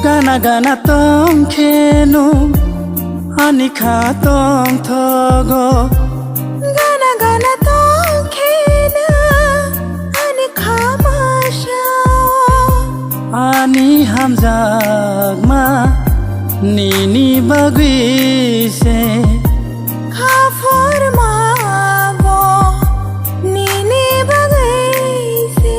गाना गाना तों खेनु अनि खातों थगो गाना गाना तों खेनु अनि खामाशा अनि हमजागमा निनी बगुइसे खाफोर माबो निनी बगैसे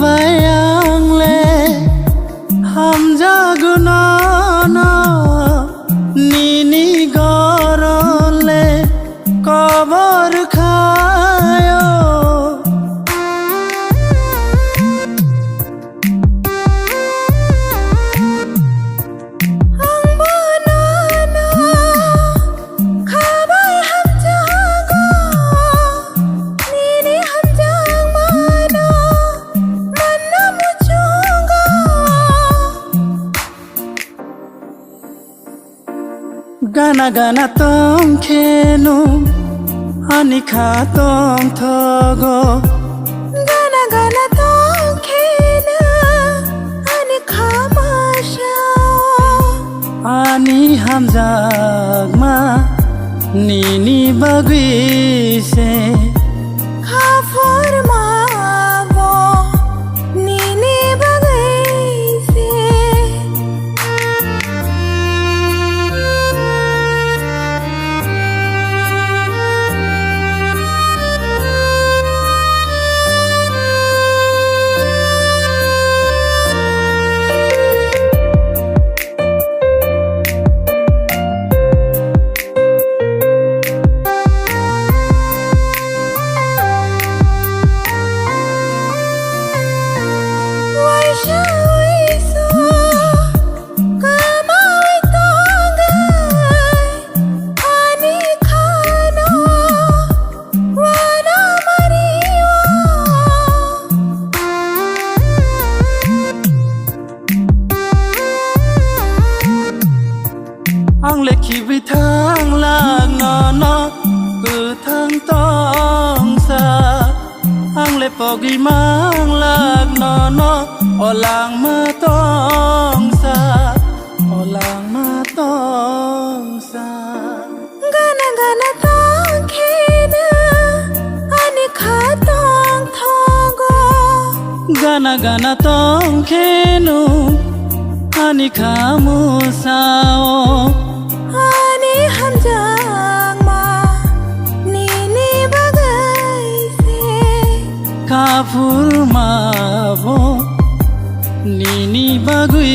खाबायांगले हमजागुनाना निनी गरले कबर खायो angbonono khabai hamjago nini hamjang mano manna muchungo गाना गाना तों खेनु अनि खातों थगो गाना गाना तों खेनु अनि खामाशा अनि हमजागमा निनी बगुइसे खाफोर माबो निनी बगैसे ang le khibi thang lang no no ku thang tong sa ang le pogi mang lang no no olang ma tong sa olang ma tong sa गाना गाना तों खेनु अनि खातों थगो गाना गाना तों खेनु अनि खामु साओ अनि हमजागमा निनी बगैसे काफुर माबो निनी बगुई